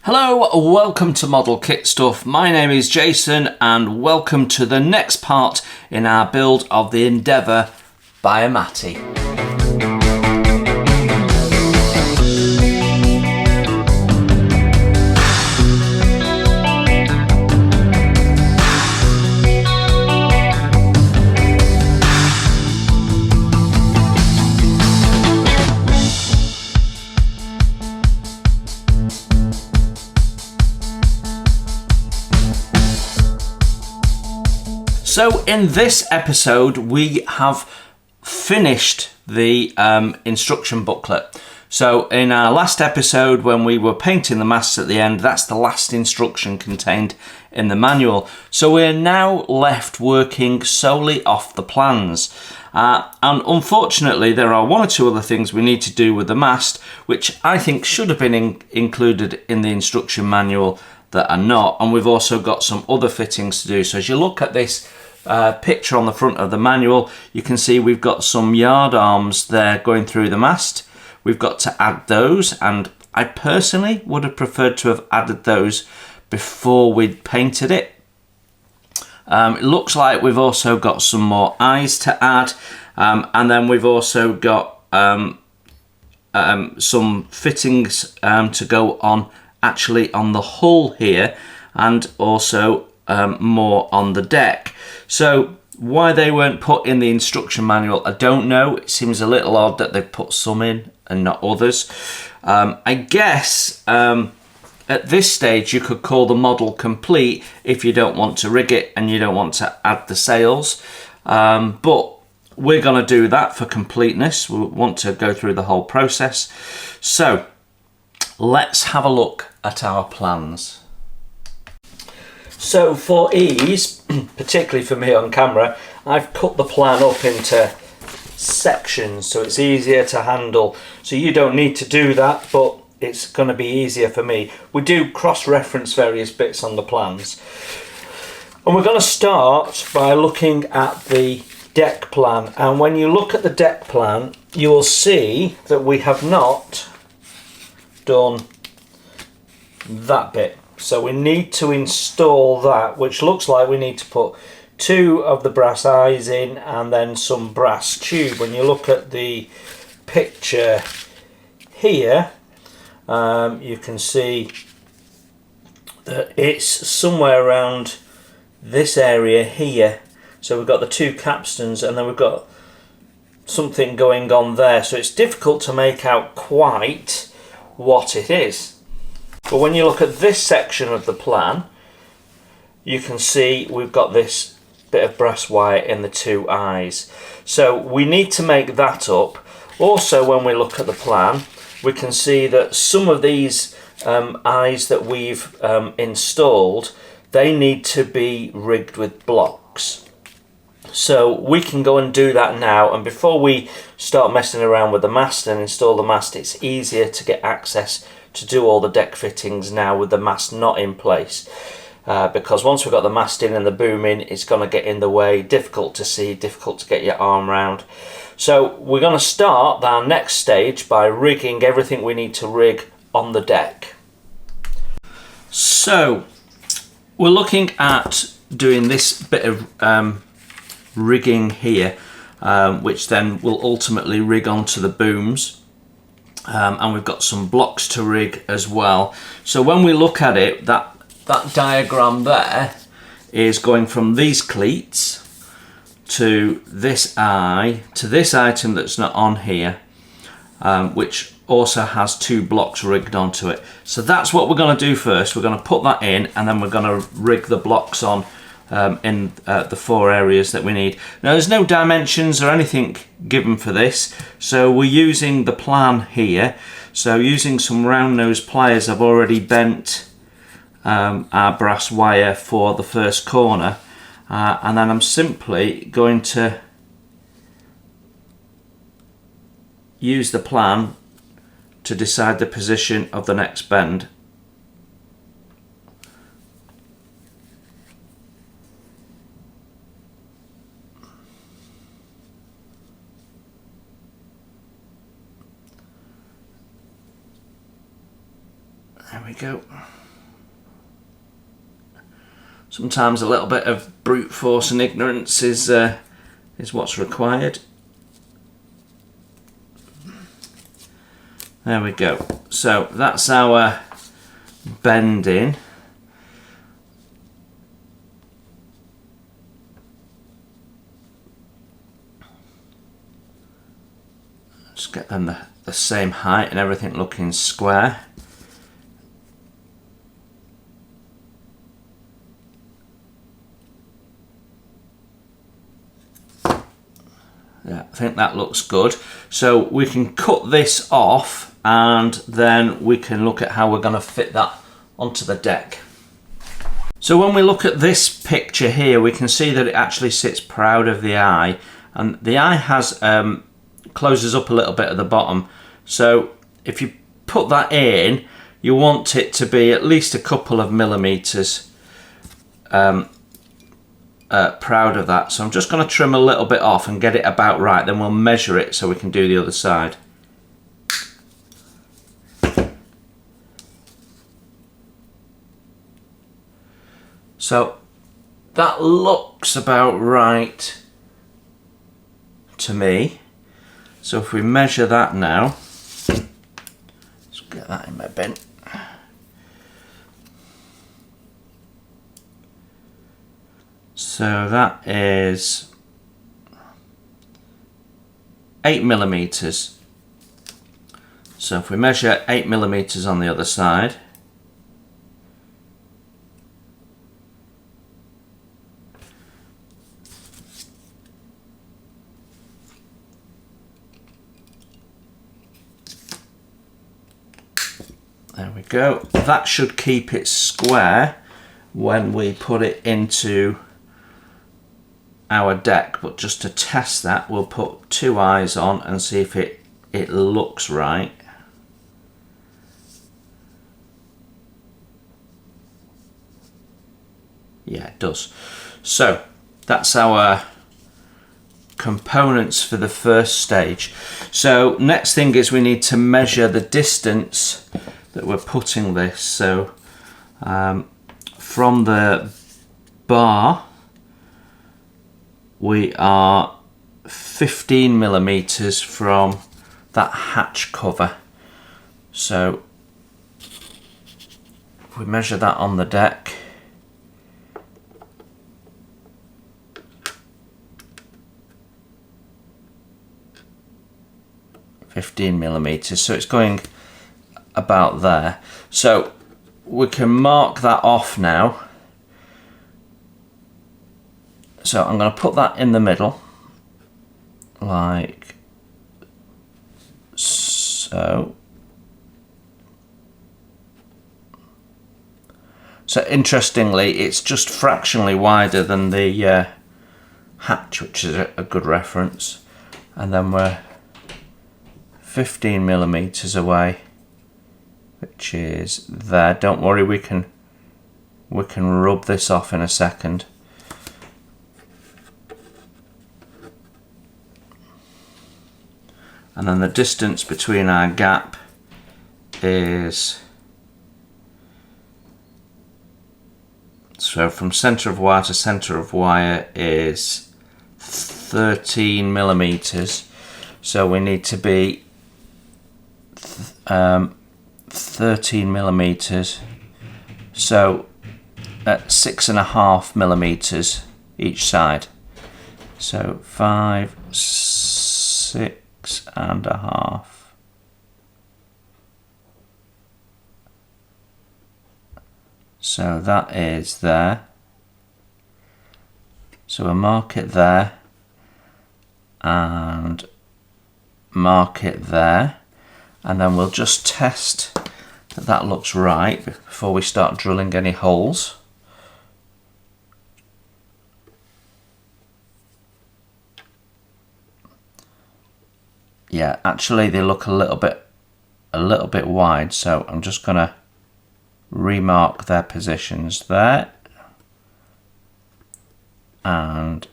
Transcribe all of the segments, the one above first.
Hello, welcome to Model Kit Stuff. My name is Jason and welcome to the next part in our build of the Endeavour by Amati. So in this episode we have finished the instruction booklet. So in our last episode when we were painting the masts at the end, that's the last instruction contained in the manual. So we're now left working solely off the plans. And unfortunately there are one or two other things we need to do with the mast which I think should have been included in the instruction manual that are not, and we've also got some other fittings to do. So as you look at this picture on the front of the manual, you can see we've got some yard arms there going through the mast. We've got to add those, and I personally would have preferred to have added those before we'd painted it. It looks like we've also got some more eyes to add, and then we've also got some fittings to go on actually on the hull here, and also more on the deck. So why they weren't put in the instruction manual, I don't know. It seems a little odd that they've put some in and not others. I guess at this stage you could call the model complete if you don't want to rig it and you don't want to add the sails, but we're going to do that for completeness. We want to go through the whole process. So let's have a look at our plans. So for ease, particularly for me on camera, I've cut the plan up into sections so it's easier to handle. So you don't need to do that, but it's going to be easier for me. We do cross-reference various bits on the plans. And we're going to start by looking at the deck plan. And when you look at the deck plan, you will see that we have not done that bit. So we need to install that, which looks like we need to put two of the brass eyes in and then some brass tube. When you look at the picture here, you can see that it's somewhere around this area here. So we've got the two capstans and then we've got something going on there. So it's difficult to make out quite what it is. But when you look at this section of the plan, you can see we've got this bit of brass wire in the two eyes. So we need to make that up. Also, when we look at the plan, we can see that some of these eyes that we've installed, they need to be rigged with blocks. So we can go and do that now, and before we start messing around with the mast and install the mast, it's easier to get access to do all the deck fittings now with the mast not in place, because once we've got the mast in and the boom in, it's going to get in the way, difficult to see, difficult to get your arm round. So we're going to start our next stage by rigging everything we need to rig on the deck. So we're looking at doing this bit of rigging here, which then will ultimately rig onto the booms. And we've got some blocks to rig as well. So when we look at it, that diagram there is going from these cleats to this eye, to this item that's not on here, which also has two blocks rigged onto it. So that's what we're going to do first. We're going to put that in and then we're going to rig the blocks on in the four areas that we need. Now there's no dimensions or anything given for this, so we're using the plan here. So using some round nose pliers, I've already bent our brass wire for the first corner, and then I'm simply going to use the plan to decide the position of the next bend. There we go. Sometimes a little bit of brute force and ignorance is what's required. There we go. So that's our bending. Just get them the same height and everything looking square. Yeah, I think that looks good. So we can cut this off and then we can look at how we're going to fit that onto the deck. So when we look at this picture here, we can see that it actually sits proud of the eye, and the eye has closes up a little bit at the bottom. So if you put that in, you want it to be at least a couple of millimeters proud of that. So I'm just going to trim a little bit off and get it about right, then we'll measure it so we can do the other side. So that looks about right to me. So if we measure that now, let's get that in my bin. So that is 8 millimeters. So if we measure 8 millimeters on the other side, there we go. That should keep it square when we put it into our deck, but just to test that, we'll put 2 eyes on and see if it looks right. Yeah, it does. So that's our components for the first stage. So next thing is we need to measure the distance that we're putting this. So from the bar we are 15 millimeters from that hatch cover. So if we measure that on the deck, $15mm, so it's going about there. So we can mark that off now. So I'm going to put that in the middle, like so. So interestingly, it's just fractionally wider than the hatch, which is a good reference. And then we're 15mm away, which is there. Don't worry, we can rub this off in a second. And then the distance between our gap is, so from centre of wire to centre of wire is 13mm. So we need to be 13mm. So at 6.5mm each side. So 5, 6.5. So that is there. So we'll mark it there and mark it there, and then we'll just test that that looks right before we start drilling any holes. Yeah, actually they look a little bit wide, so I'm just gonna remark their positions there and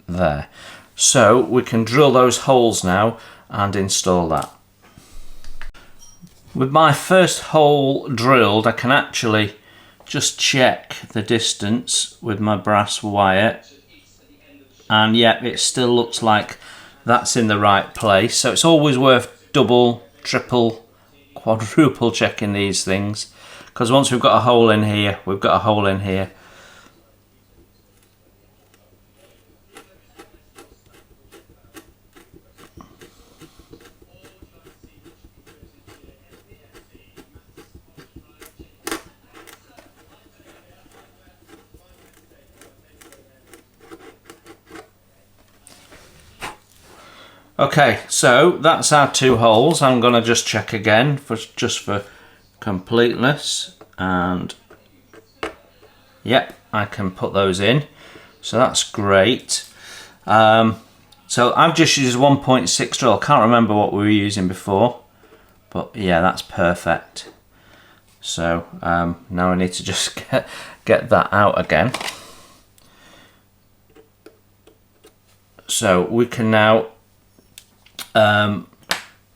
there. So we can drill those holes now and install that. With my first hole drilled, I can actually just check the distance with my brass wire, and yet it still looks like that's in the right place. So it's always worth double, triple, quadruple checking these things, because once we've got a hole in here, we've got a hole in here. Okay, so that's our two holes. I'm going to just check again just for completeness, and yep, I can put those in, so that's great. So I've just used 1.6 drill. I can't remember what we were using before, but yeah, that's perfect. So now I need to just get that out again. So we can now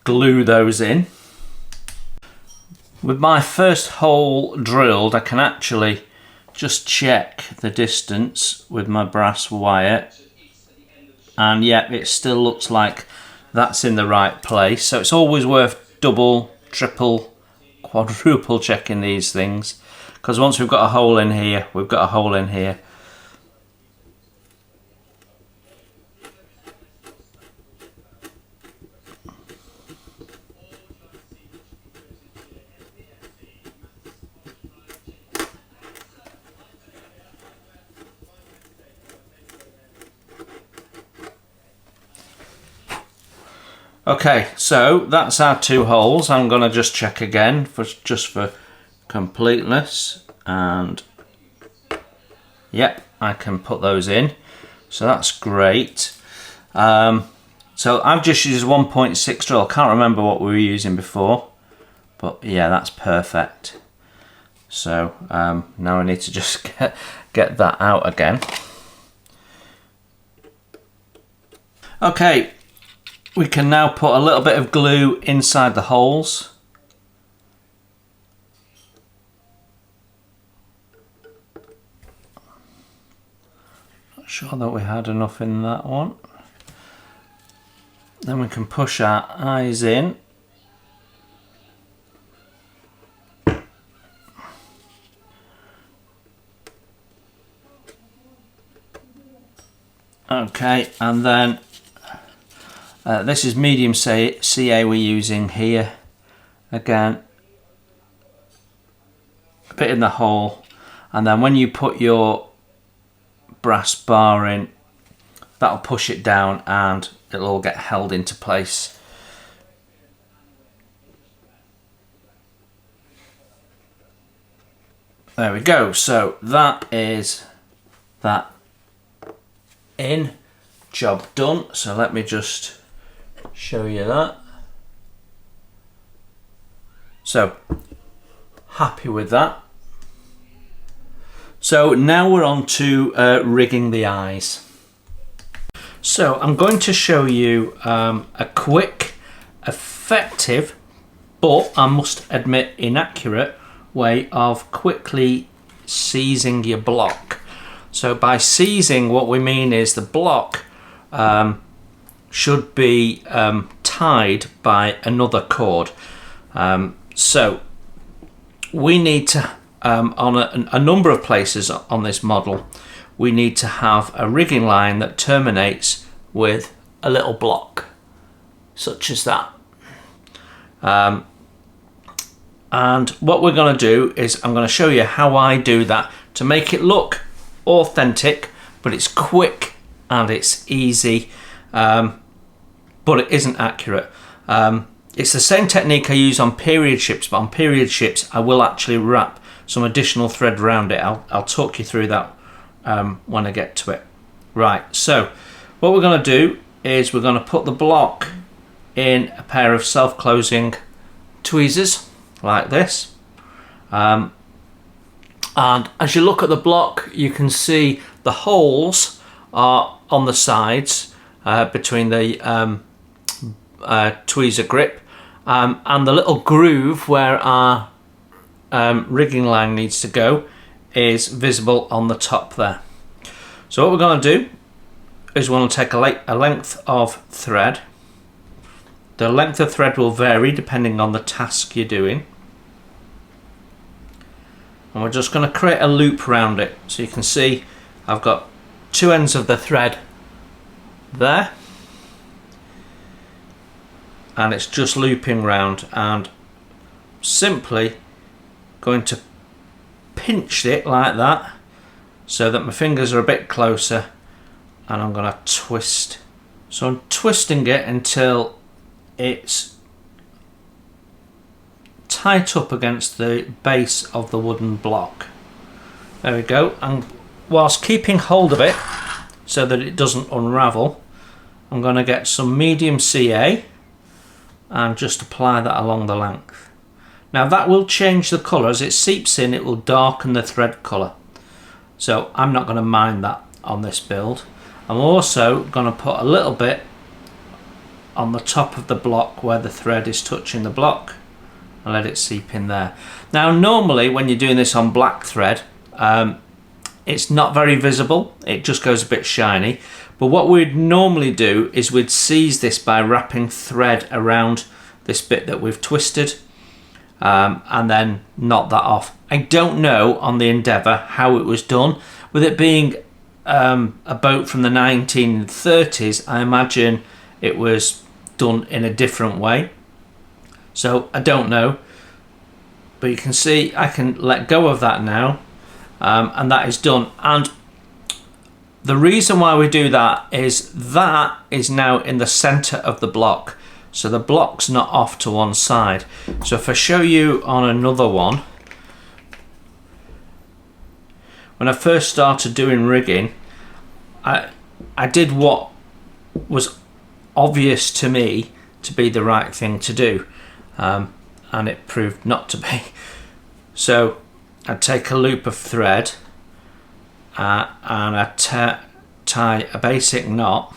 glue those in. With my first hole drilled, I can actually just check the distance with my brass wire, and yet it still looks like that's in the right place. So it's always worth double, triple, quadruple checking these things, because once we've got a hole in here, we've got a hole in here. Okay, so that's our two holes. I'm going to just check again just for completeness, and yep, I can put those in, so that's great. So I've just used 1.6 drill. I can't remember what we were using before, but yeah, that's perfect. So now I need to just get that out again. Okay, we can now put a little bit of glue inside the holes. Not sure that we had enough in that one. Then we can push our eyes in. Okay, and then this is medium CA we're using here. Again, a bit in the hole, and then when you put your brass bar in, that'll push it down and it'll all get held into place. There we go. So that is that in. Job done. So let me just show you that. So happy with that. So now we're on to rigging the eyes. So I'm going to show you a quick, effective, but I must admit inaccurate way of quickly seizing your block. So by seizing, what we mean is the block should be tied by another cord. So we need to, on a number of places on this model, we need to have a rigging line that terminates with a little block, such as that. And what we're going to do is I'm going to show you how I do that to make it look authentic, but it's quick and it's easy, but it isn't accurate. It's the same technique I use on period ships, but on period ships I will actually wrap some additional thread around it. I'll talk you through that when I get to it. Right, so what we're going to do is we're going to put the block in a pair of self-closing tweezers like this, and as you look at the block, you can see the holes are on the sides between the tweezer grip, and the little groove where our rigging line needs to go is visible on the top there. So what we're going to do is we want to take a length of thread. The length of thread will vary depending on the task you're doing. And we're just going to create a loop around it. So you can see I've got two ends of the thread there. And it's just looping round, and simply going to pinch it like that so that my fingers are a bit closer, and I'm going to twist. So I'm twisting it until it's tight up against the base of the wooden block. There we go. And whilst keeping hold of it so that it doesn't unravel, I'm going to get some medium CA and just apply that along the length. Now that will change the colour. As it seeps in, it will darken the thread colour. So I'm not going to mind that on this build. I'm also going to put a little bit on the top of the block where the thread is touching the block and let it seep in there. Now normally when you're doing this on black thread, it's not very visible, it just goes a bit shiny. But what we'd normally do is we'd seize this by wrapping thread around this bit that we've twisted, and then knot that off. I don't know on the Endeavour how it was done. With it being a boat from the 1930s, I imagine it was done in a different way. So I don't know. But you can see I can let go of that now, and that is done. And the reason why we do that is now in the center of the block, so the block's not off to one side. So if I show you on another one, when I first started doing rigging, I did what was obvious to me to be the right thing to do, and it proved not to be. So I'd take a loop of thread and I tie a basic knot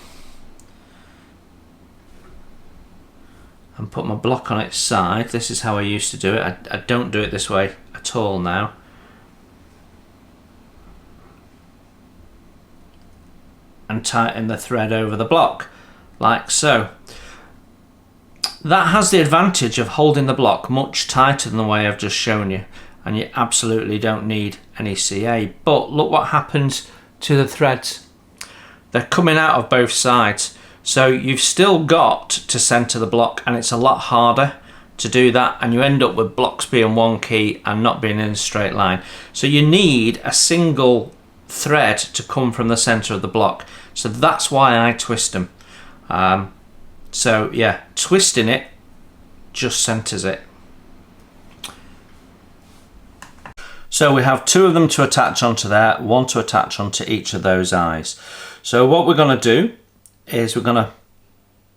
and put my block on its side. This is how I used to do it. I don't do it this way at all now. And tighten the thread over the block like so. That has the advantage of holding the block much tighter than the way I've just shown you, and you absolutely don't need any CA. But look what happens to the threads. They're coming out of both sides, so you've still got to center the block, and it's a lot harder to do that, and you end up with blocks being wonky and not being in a straight line. So you need a single thread to come from the center of the block. So that's why I twist them. So yeah, twisting it just centers it. So we have two of them to attach onto there, one to attach onto each of those eyes. So what we're going to do is we're going to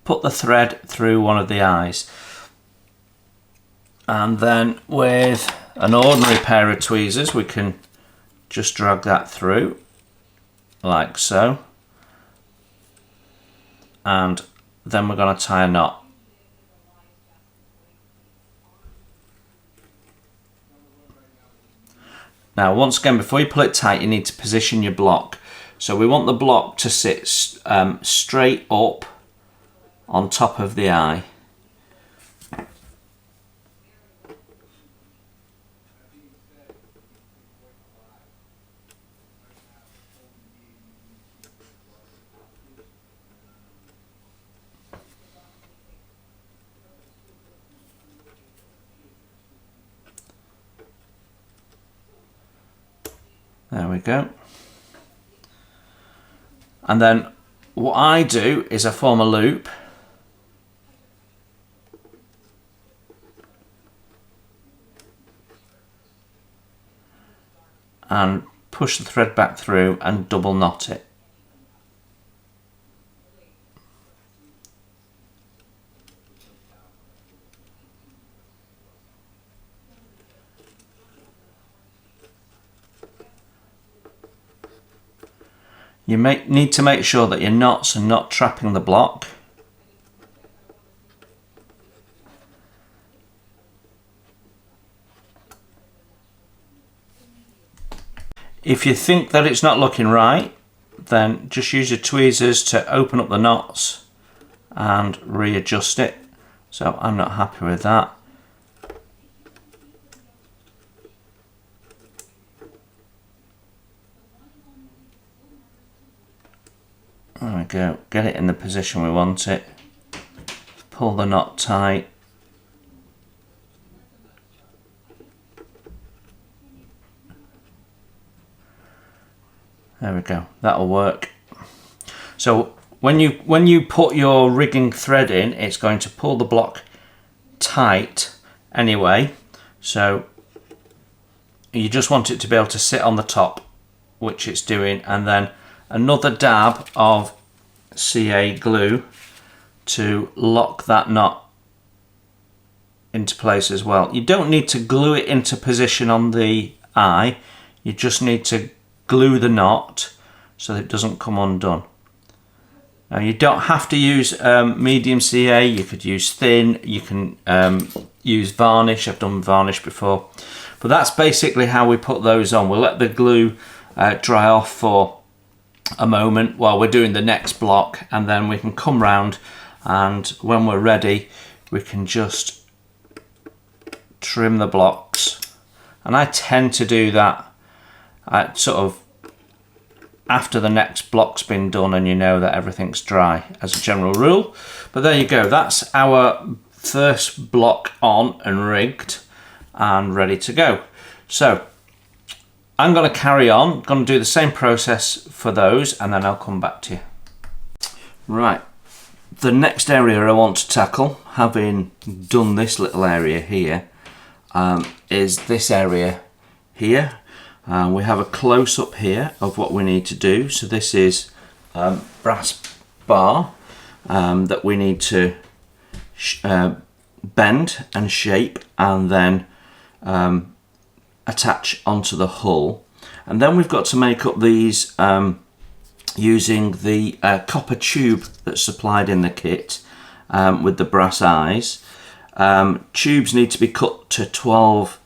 put the thread through one of the eyes, and then with an ordinary pair of tweezers we can just drag that through like so, and then we're going to tie a knot. Now once again, before you pull it tight, you need to position your block. So we want the block to sit straight up on top of the eye. There we go. And then what I do is I form a loop, and push the thread back through and double knot it. You need to make sure that your knots are not trapping the block. If you think that it's not looking right, then just use your tweezers to open up the knots and readjust it. So I'm not happy with that. There we go, get it in the position we want it. Pull the knot tight. There we go, that'll work. So when you put your rigging thread in, it's going to pull the block tight anyway. So you just want it to be able to sit on the top, which it's doing, and then another dab of CA glue to lock that knot into place as well. You don't need to glue it into position on the eye, you just need to glue the knot so that it doesn't come undone. Now you don't have to use medium CA, you could use thin, you can use varnish, I've done varnish before. But that's basically how we put those on. We'll let the glue dry off for a moment while we're doing the next block, and then we can come round, and when we're ready we can just trim the blocks. And I tend to do that sort of after the next block's been done and you know that everything's dry, as a general rule. But there you go, that's our first block on and rigged and ready to go. So I'm going to carry on, going to do the same process for those, and then I'll come back to you. Right, the next area I want to tackle, having done this little area here, is this area here. We have a close-up here of what we need to do. So this is brass bar that we need to bend and shape and then attach onto the hull. And then we've got to make up these using the copper tube that's supplied in the kit with the brass eyes. Tubes need to be cut to 12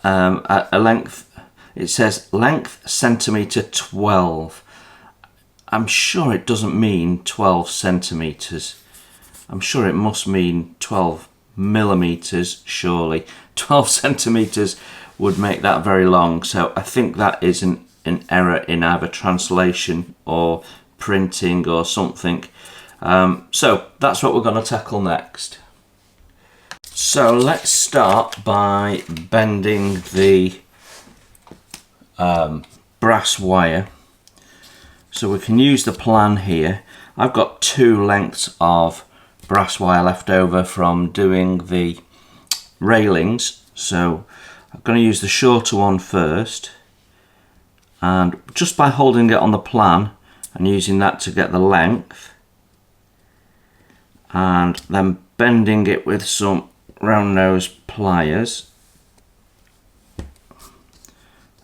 at a length. It says length centimetre 12. I'm sure it doesn't mean 12 centimetres. I'm sure it must mean 12 millimetres, surely. 12 centimetres would make that very long. So I think that is an error in either translation or printing or something. So that's what we're going to tackle next. So let's start by bending the brass wire. So we can use the plan here. I've got 2 lengths of brass wire left over from doing the railings, so I'm going to use the shorter one first, and just by holding it on the plan and using that to get the length, and then bending it with some round nose pliers.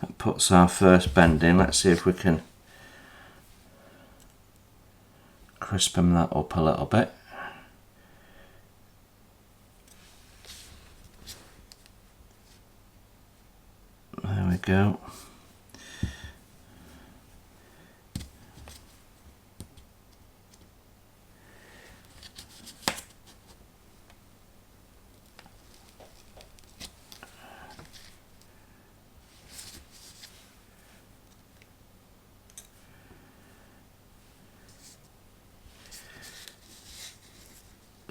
That puts our first bend in. Let's see if we can crispen that up a little bit. There we go.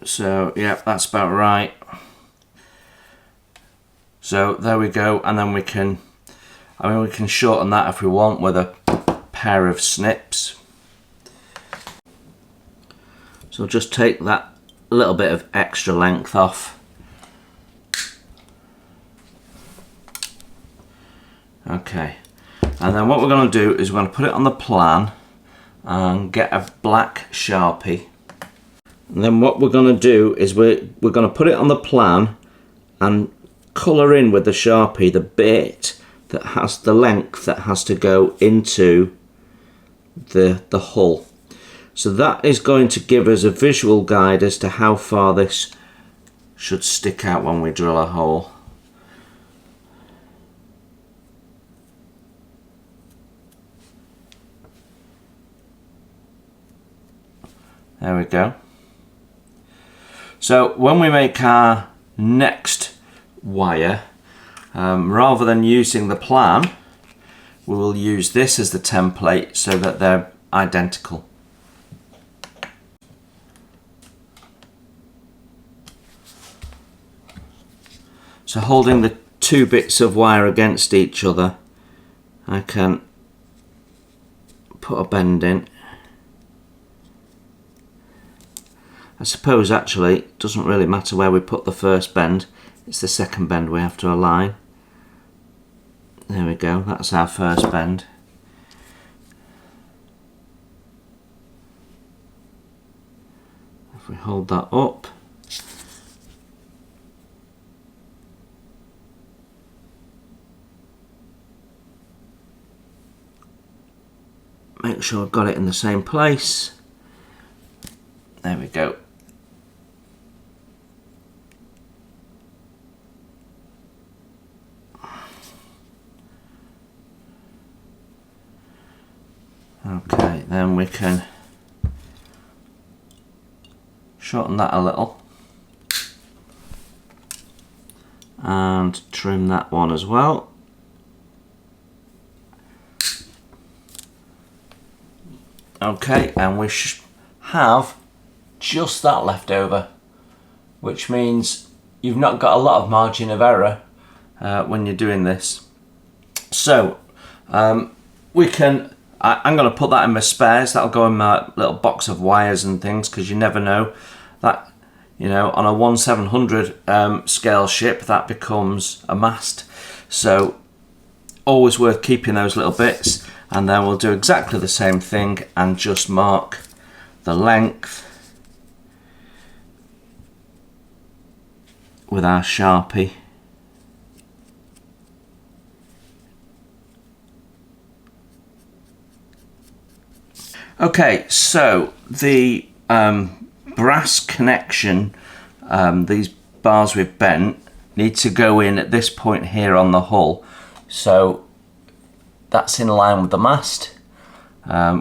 So yeah, that's about right. So there we go, and then we can shorten that if we want with a pair of snips. So just take that little bit of extra length off. Okay, and then what we're going to do is we're going to put it on the plan and get a black Sharpie. And then what we're going to do is we're going to put it on the plan and colour in with the Sharpie the bit that has the length that has to go into the hull. So that is going to give us a visual guide as to how far this should stick out when we drill a hole. There we go. So when we make our next wire, rather than using the plan, we will use this as the template so that they're identical. So holding the two bits of wire against each other, I can put a bend in. I suppose actually it doesn't really matter where we put the first bend, it's the second bend we have to align. There we go, that's our first bend. If we hold that up, make sure I've got it in the same place. There we go. Okay, then we can shorten that a little and trim that one as well. Okay, and we have just that left over, which means you've not got a lot of margin of error when you're doing this. So we can, I'm going to put that in my spares. That'll go in my little box of wires and things, because you never know that, you know, on a 1/700 scale ship that becomes a mast. So always worth keeping those little bits. And then we'll do exactly the same thing and just mark the length with our Sharpie. Okay, so the brass connection, these bars we've bent, need to go in at this point here on the hull. So that's in line with the mast,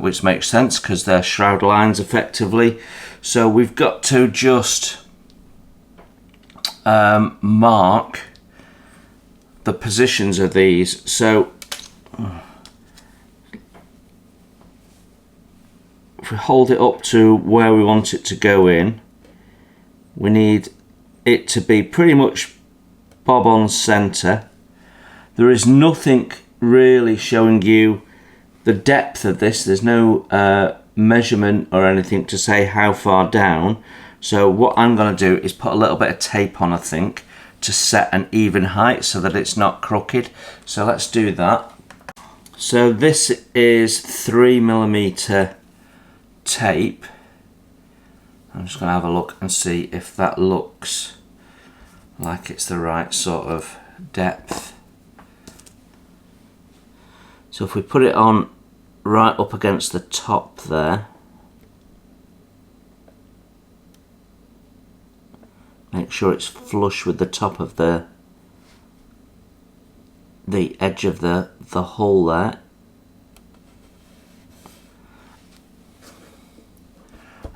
which makes sense because they're shroud lines effectively. So we've got to just mark the positions of these. So if we hold it up to where we want it to go in, we need it to be pretty much bob on centre. There is nothing really showing you the depth of this. There's no measurement or anything to say how far down. So what I'm going to do is put a little bit of tape on, I think, to set an even height so that it's not crooked. So let's do that. So this is 3mm tape. I'm just going to have a look and see if that looks like it's the right sort of depth. So if we put it on right up against the top there, make sure it's flush with the top of the edge of the hole there.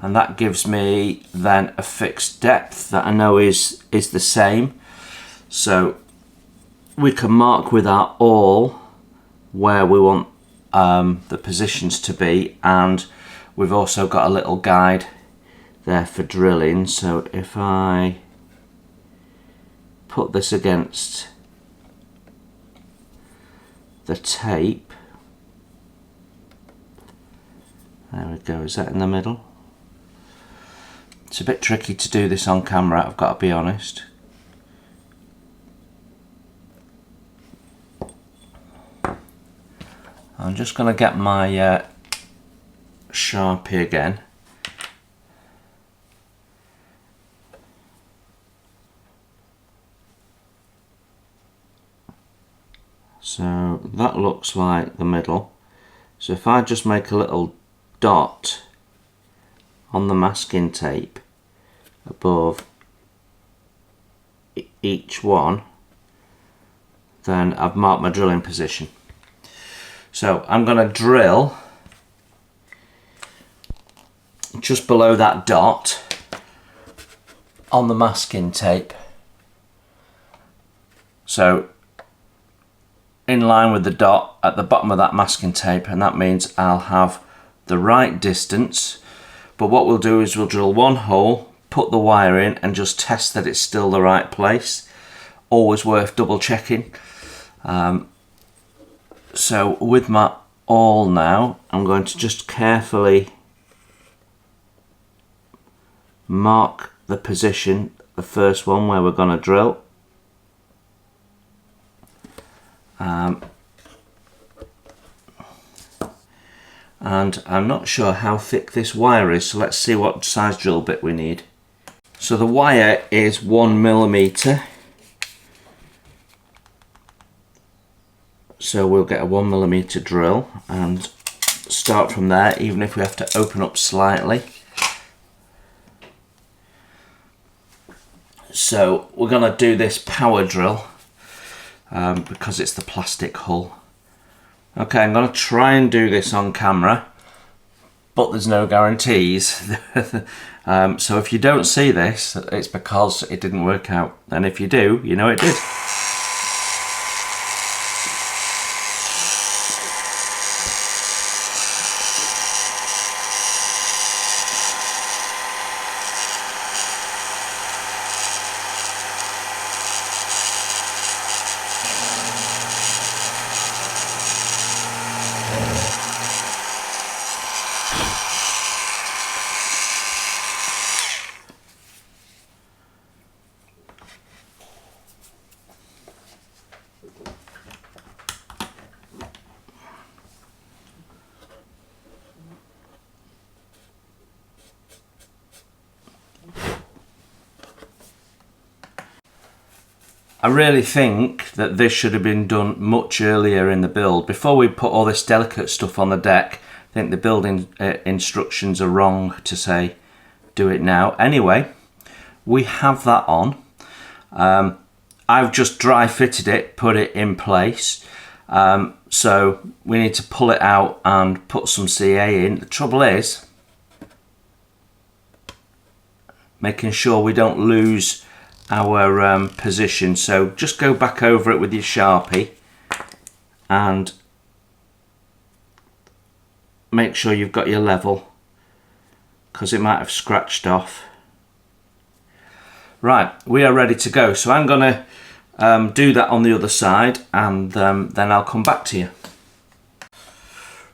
And that gives me then a fixed depth that I know is the same. So we can mark with our awl where we want the positions to be, and we've also got a little guide there for drilling. So if I put this against the tape, there we go, is that in the middle? It's a bit tricky to do this on camera, I've got to be honest. I'm just going to get my Sharpie again. So that looks like the middle. So if I just make a little dot on the masking tape above each one, then I've marked my drilling position. So I'm going to drill just below that dot on the masking tape. So in line with the dot at the bottom of that masking tape, and that means I'll have the right distance. But what we'll do is we'll drill one hole, put the wire in, and just test that it's still the right place. Always worth double checking. So with my awl now, I'm going to just carefully mark the position, the first one where we're going to drill. And I'm not sure how thick this wire is, so let's see what size drill bit we need. So the wire is 1mm, so we'll get a 1mm drill and start from there, even if we have to open up slightly. So we're going to do this power drill because it's the plastic hull. Okay, I'm going to try and do this on camera, but there's no guarantees. So if you don't see this, it's because it didn't work out. And if you do, you know it did. I really think that this should have been done much earlier in the build. Before we put all this delicate stuff on the deck, I think the building instructions are wrong to say do it now. Anyway, we have that on. I've just dry fitted it, put it in place. So we need to pull it out and put some CA in. The trouble is making sure we don't lose our position, so just go back over it with your Sharpie and make sure you've got your level, because it might have scratched off. Right, we are ready to go, so I'm going to do that on the other side, and then I'll come back to you.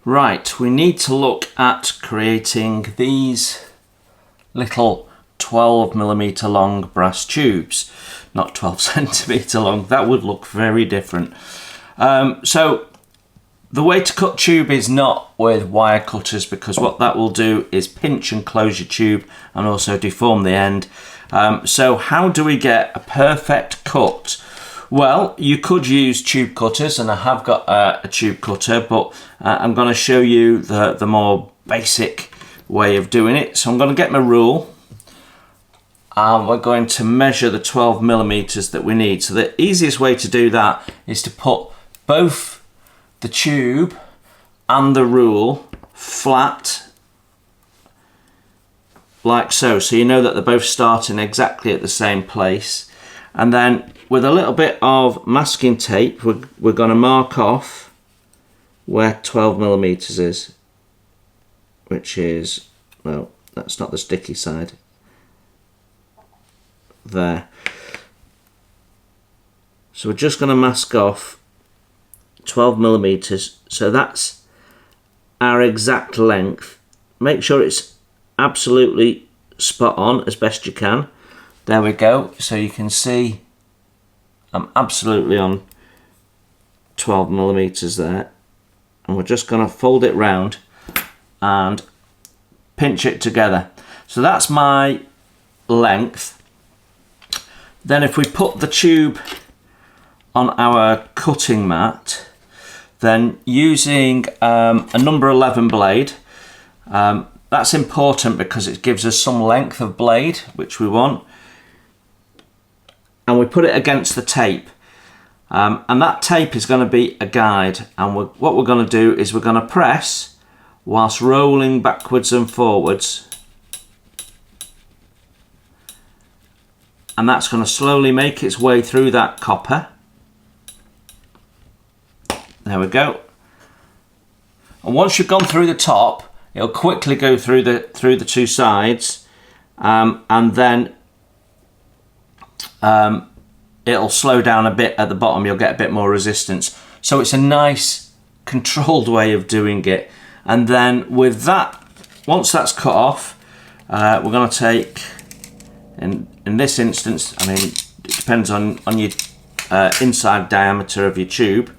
Right, we need to look at creating these little 12mm long brass tubes, not 12cm long. That would look very different. So the way to cut tube is not with wire cutters, because what that will do is pinch and close your tube and also deform the end. So how do we get a perfect cut? Well, you could use tube cutters, and I have got a tube cutter, but I'm going to show you the more basic way of doing it. So I'm going to get my rule, and we're going to measure the 12mm that we need. So the easiest way to do that is to put both the tube and the rule flat, like so. So you know that they're both starting exactly at the same place. And then with a little bit of masking tape, we're going to mark off where 12mm is, which is, well, that's not the sticky side. There. So we're just going to mask off 12mm, so that's our exact length. Make sure it's absolutely spot on as best you can. There we go, so you can see I'm absolutely on 12mm there, and we're just going to fold it round and pinch it together. So that's my length. Then if we put the tube on our cutting mat, then using a number 11 blade, that's important because it gives us some length of blade, which we want, and we put it against the tape, and that tape is going to be a guide, and what we're going to do is we're going to press whilst rolling backwards and forwards and that's going to slowly make its way through that copper. There we go. And once you've gone through the top, it'll quickly go through the two sides, and then it'll slow down a bit at the bottom. You'll get a bit more resistance. So it's a nice controlled way of doing it. And then with that, once that's cut off, we're going to take, in this instance, I mean, it depends on your inside diameter of your tube,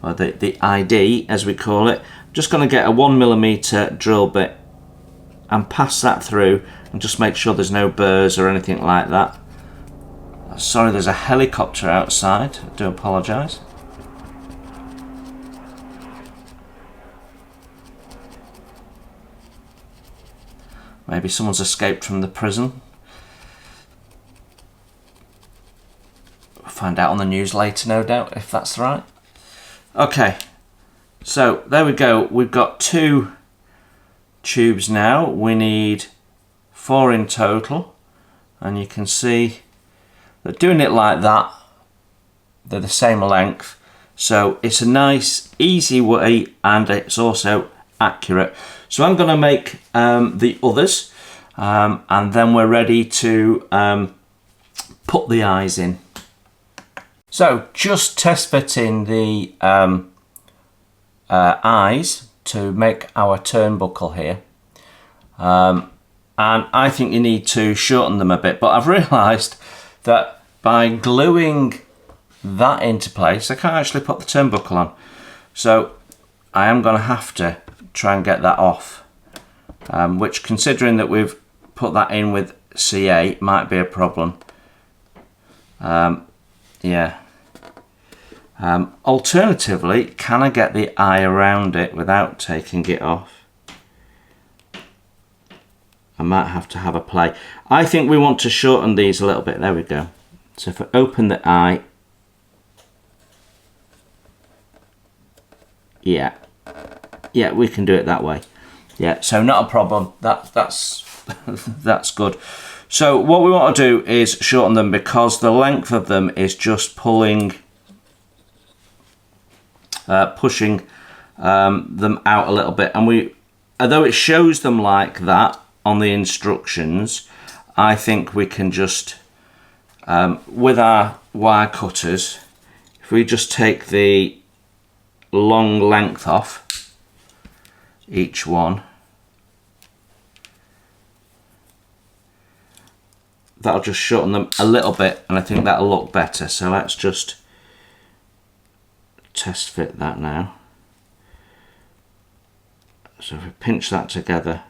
or the ID as we call it. I'm just going to get a 1mm drill bit and pass that through, and just make sure there's no burrs or anything like that. Sorry, there's a helicopter outside. I do apologise. Maybe someone's escaped from the prison. We'll find out on the news later, no doubt, if that's right. Okay, so there we go. We've got 2 tubes now. We need 4 in total, and you can see that doing it like that, they're the same length. So it's a nice, easy way, and it's also accurate. So I'm going to make the others, and then we're ready to put the eyes in. So just test fitting the eyes to make our turnbuckle here, and I think you need to shorten them a bit, but I've realised that by gluing that into place, I can't actually put the turnbuckle on, so I am going to have to try and get that off, which, considering that we've put that in with CA, might be a problem. Yeah. Alternatively, can I get the eye around it without taking it off? I might have to have a play. I think we want to shorten these a little bit. There we go. So if I open the eye, yeah, we can do it that way. Yeah, so not a problem. That's that's good. So what we want to do is shorten them, because the length of them is just pushing them out a little bit. And although it shows them like that on the instructions, I think we can just, with our wire cutters, if we just take the long length off each one, that'll just shorten them a little bit, and I think that'll look better. So let's just test fit that now. So if we pinch that together,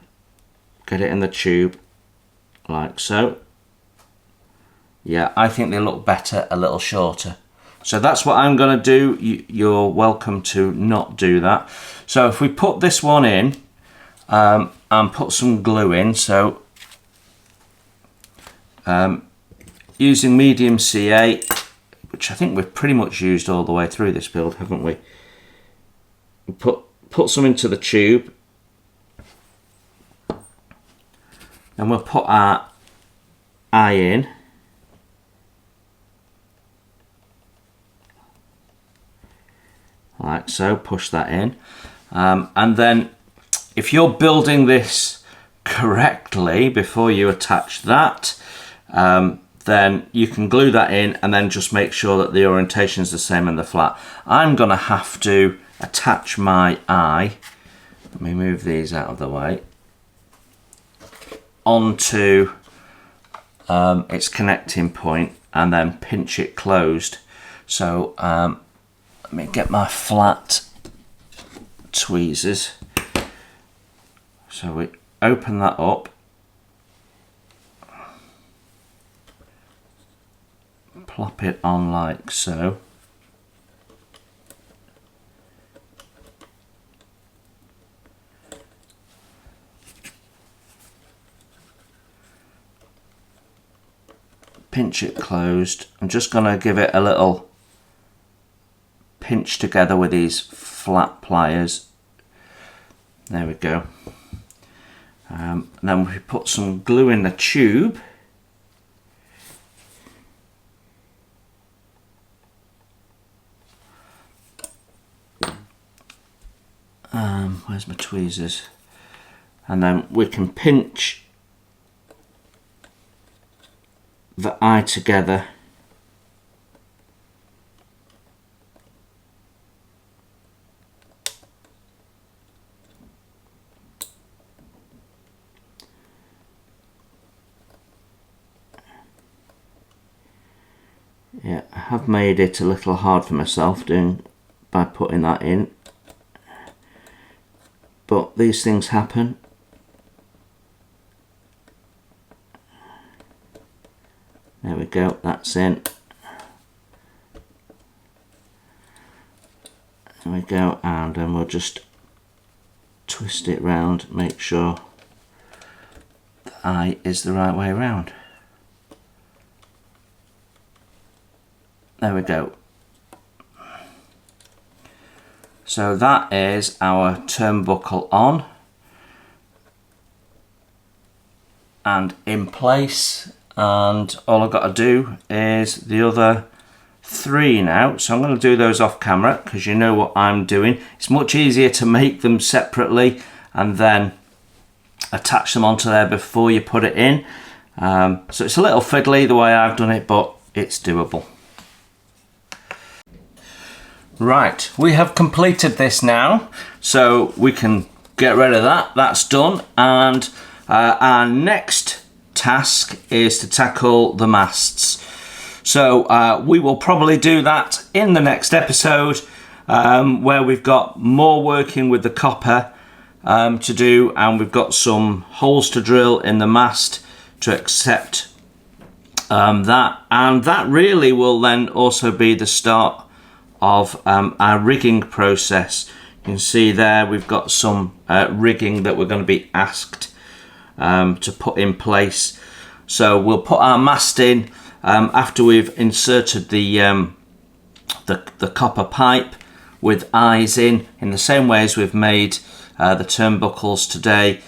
get it in the tube like so, yeah, I think they look better a little shorter. So that's what I'm going to do. You're welcome to not do that. So if we put this one in and put some glue in, so using medium CA, which I think we've pretty much used all the way through this build, haven't we? Put some into the tube, and we'll put our eye in. Like so, push that in. And then if you're building this correctly before you attach that, then you can glue that in and then just make sure that the orientation is the same in the flat. I'm going to have to attach my eye, let me move these out of the way, onto its connecting point and then pinch it closed. So let me get my flat tweezers. So we open that up, plop it on like so. Pinch it closed. I'm just going to give it a little pinch together with these flat pliers. There we go. And then we put some glue in the tube. Where's my tweezers? And then we can pinch the eye together. Yeah, I have made it a little hard for myself by putting that in, but these things happen. There we go, that's in. There we go, and then we'll just twist it round, make sure the eye is the right way around. There we go. So that is our turnbuckle on and in place, and all I've got to do is the other 3 now. So I'm going to do those off camera because you know what I'm doing. It's much easier to make them separately and then attach them onto there before you put it in. So it's a little fiddly the way I've done it, but it's doable. Right, we have completed this now, so we can get rid of that. That's done, and our next task is to tackle the masts. So we will probably do that in the next episode, where we've got more working with the copper to do, and we've got some holes to drill in the mast to accept that, and that really will then also be the start of our rigging process. You can see there we've got some rigging that we're going to be asked to put in place. So we'll put our mast in after we've inserted the copper pipe with eyes in the same way as we've made the turnbuckles today,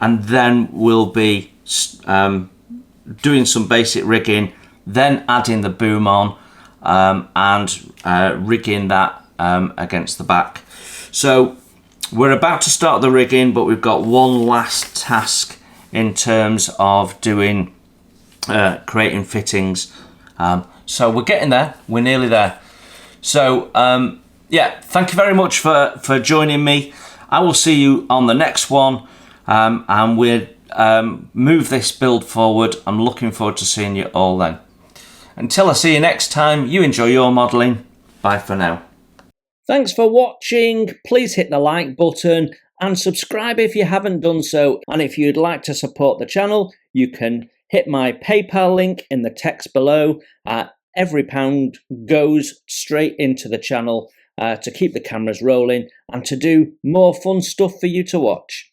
and then we'll be doing some basic rigging, then adding the boom on, and rigging that against the back. So we're about to start the rigging, but we've got one last task in terms of doing creating fittings. So we're getting there, we're nearly there. So yeah, thank you very much for joining me. I will see you on the next one, and we'll move this build forward. I'm looking forward to seeing you all then. Until I see you next time, you enjoy your modelling. Bye for now. Thanks for watching. Please hit the like button and subscribe if you haven't done so. And if you'd like to support the channel, you can hit my PayPal link in the text below. Every pound goes straight into the channel to keep the cameras rolling and to do more fun stuff for you to watch.